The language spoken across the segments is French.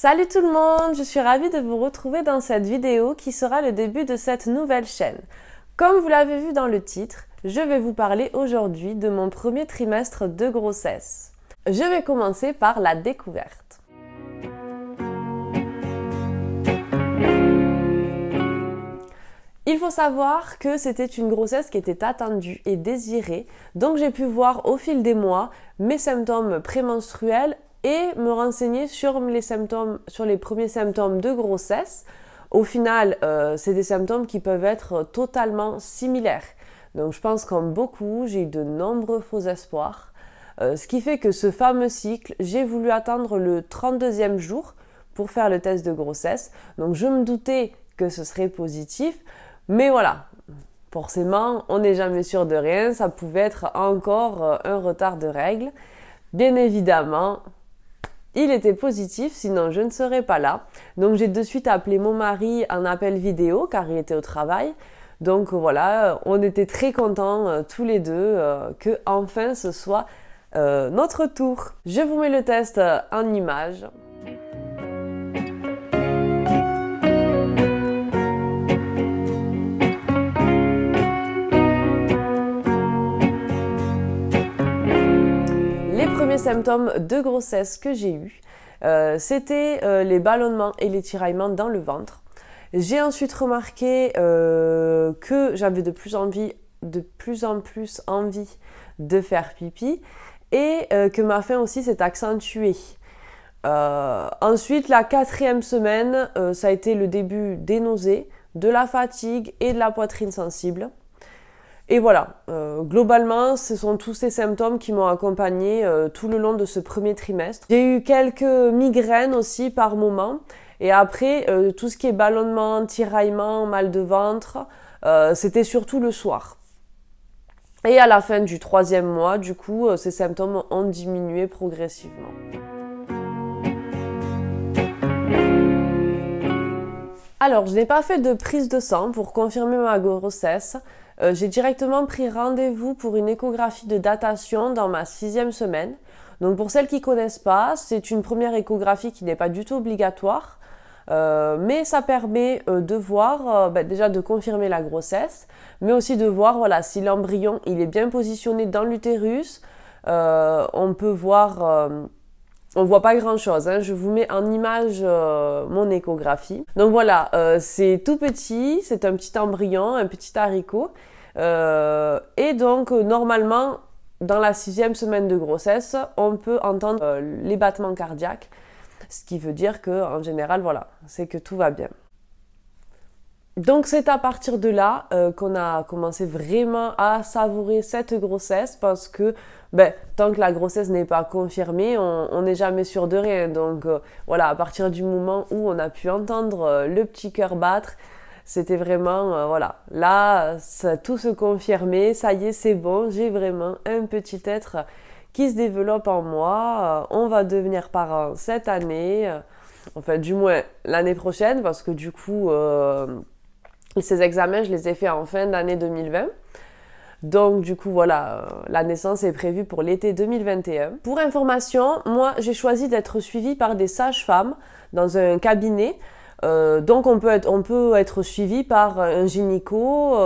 Salut tout le monde, je suis ravie de vous retrouver dans cette vidéo qui sera le début de cette nouvelle chaîne. Comme vous l'avez vu dans le titre, je vais vous parler aujourd'hui de mon premier trimestre de grossesse. Je vais commencer par la découverte. Il faut savoir que c'était une grossesse qui était attendue et désirée, donc j'ai pu voir au fil des mois mes symptômes prémenstruels et me renseigner sur les premiers symptômes de grossesse. Au final, c'est des symptômes qui peuvent être totalement similaires. Donc je pense comme beaucoup, j'ai eu de nombreux faux espoirs. Ce qui fait que ce fameux cycle, j'ai voulu attendre le 32e jour pour faire le test de grossesse. Donc je me doutais que ce serait positif, mais voilà, forcément, on n'est jamais sûr de rien. Ça pouvait être encore un retard de règles. Bien évidemment, il était positif, sinon je ne serais pas là. Donc j'ai de suite appelé mon mari en appel vidéo car il était au travail. Donc voilà, on était très contents tous les deux que enfin ce soit notre tour. Je vous mets le test en image. Les symptômes de grossesse que j'ai eus, c'était les ballonnements et les tiraillements dans le ventre. J'ai ensuite remarqué que j'avais de plus en plus envie de faire pipi et que ma faim aussi s'est accentuée. Ensuite, la 4e semaine, ça a été le début des nausées, de la fatigue et de la poitrine sensible. Et voilà, globalement, ce sont tous ces symptômes qui m'ont accompagnée tout le long de ce premier trimestre. J'ai eu quelques migraines aussi par moment. Et après, tout ce qui est ballonnement, tiraillement, mal de ventre, c'était surtout le soir. Et à la fin du 3e mois, du coup, ces symptômes ont diminué progressivement. Alors, je n'ai pas fait de prise de sang pour confirmer ma grossesse. J'ai directement pris rendez-vous pour une échographie de datation dans ma 6e semaine. Donc pour celles qui ne connaissent pas, c'est une première échographie qui n'est pas du tout obligatoire, mais ça permet de voir, déjà de confirmer la grossesse, mais aussi de voir voilà, si l'embryon il est bien positionné dans l'utérus. On peut voir... on voit pas grand chose, hein. Je vous mets en image mon échographie. Donc voilà, c'est tout petit, c'est un petit embryon, un petit haricot. Et donc normalement, dans la 6e semaine de grossesse, on peut entendre les battements cardiaques. Ce qui veut dire qu'en général, voilà, c'est que tout va bien. Donc c'est à partir de là qu'on a commencé vraiment à savourer cette grossesse parce que tant que la grossesse n'est pas confirmée, on n'est jamais sûr de rien. Donc voilà, à partir du moment où on a pu entendre le petit cœur battre, c'était vraiment, voilà, là, tout se confirmait, ça y est, c'est bon, j'ai vraiment un petit être qui se développe en moi, on va devenir parents cette année, enfin du moins l'année prochaine parce que du coup... ces examens, je les ai faits en fin d'année 2020. Donc du coup, voilà, la naissance est prévue pour l'été 2021. Pour information, moi, j'ai choisi d'être suivie par des sages-femmes dans un cabinet. Donc on peut être suivi par un gynéco,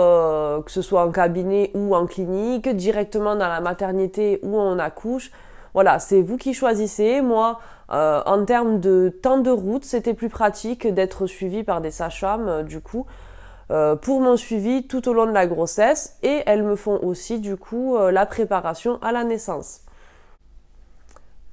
que ce soit en cabinet ou en clinique, directement dans la maternité où on accouche. Voilà, c'est vous qui choisissez. Moi, en termes de temps de route, c'était plus pratique d'être suivi par des sages-femmes, du coup, pour mon suivi tout au long de la grossesse et elles me font aussi du coup la préparation à la naissance.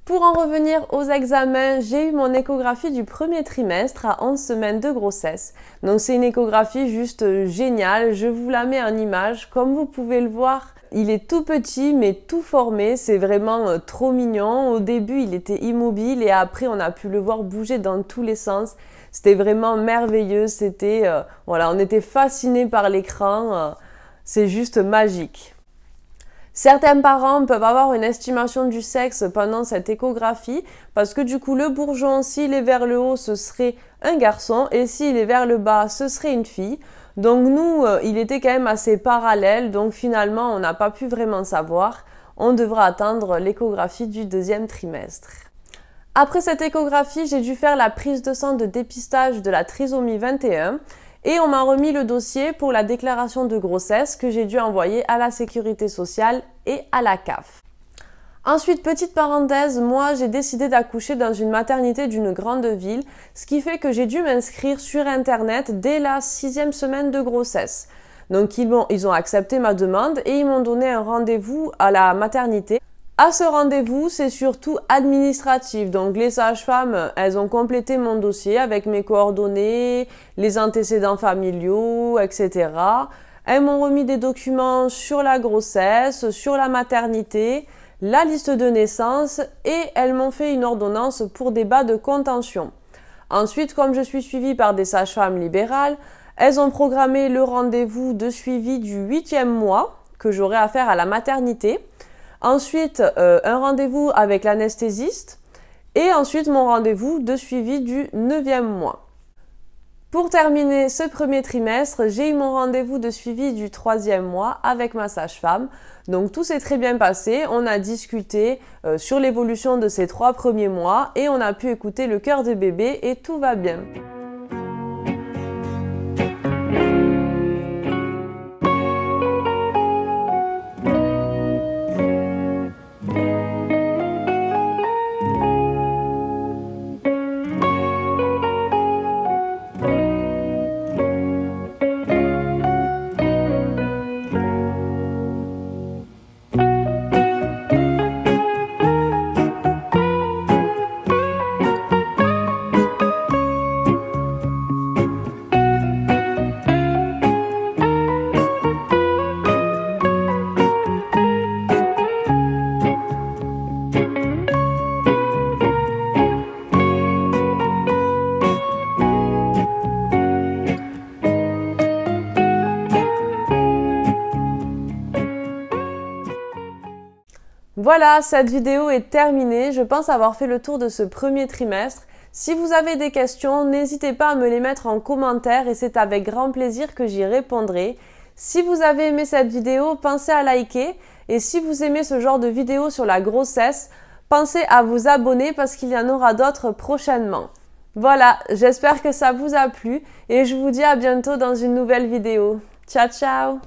Pour en revenir aux examens, j'ai eu mon échographie du premier trimestre à 11 semaines de grossesse. Donc c'est une échographie juste géniale, je vous la mets en image. Comme vous pouvez le voir, il est tout petit mais tout formé, c'est vraiment trop mignon. Au début il était immobile et après on a pu le voir bouger dans tous les sens. C'était vraiment merveilleux, voilà, on était fascinés par l'écran, c'est juste magique. Certains parents peuvent avoir une estimation du sexe pendant cette échographie parce que du coup le bourgeon, s'il est vers le haut, ce serait un garçon et s'il est vers le bas, ce serait une fille. Donc nous, il était quand même assez parallèle, donc finalement on n'a pas pu vraiment savoir. On devra attendre l'échographie du 2e trimestre. Après cette échographie, j'ai dû faire la prise de sang de dépistage de la trisomie 21 et on m'a remis le dossier pour la déclaration de grossesse que j'ai dû envoyer à la Sécurité sociale et à la CAF. Ensuite, petite parenthèse, moi j'ai décidé d'accoucher dans une maternité d'une grande ville, ce qui fait que j'ai dû m'inscrire sur internet dès la 6e semaine de grossesse. Donc ils ont accepté ma demande et ils m'ont donné un rendez-vous à la maternité. À ce rendez-vous, c'est surtout administratif, donc les sages-femmes, elles ont complété mon dossier avec mes coordonnées, les antécédents familiaux, etc. Elles m'ont remis des documents sur la grossesse, sur la maternité, la liste de naissance et elles m'ont fait une ordonnance pour des bas de contention. Ensuite, comme je suis suivie par des sages-femmes libérales, elles ont programmé le rendez-vous de suivi du 8e mois que j'aurai à faire à la maternité. Ensuite, un rendez-vous avec l'anesthésiste et ensuite mon rendez-vous de suivi du 9e mois. Pour terminer ce premier trimestre, j'ai eu mon rendez-vous de suivi du 3e mois avec ma sage-femme. Donc tout s'est très bien passé, on a discuté sur l'évolution de ces 3 premiers mois et on a pu écouter le cœur de bébé et tout va bien. Voilà, cette vidéo est terminée. Je pense avoir fait le tour de ce premier trimestre. Si vous avez des questions, n'hésitez pas à me les mettre en commentaire et c'est avec grand plaisir que j'y répondrai. Si vous avez aimé cette vidéo, pensez à liker et si vous aimez ce genre de vidéo sur la grossesse, pensez à vous abonner parce qu'il y en aura d'autres prochainement. Voilà, j'espère que ça vous a plu et je vous dis à bientôt dans une nouvelle vidéo. Ciao, ciao!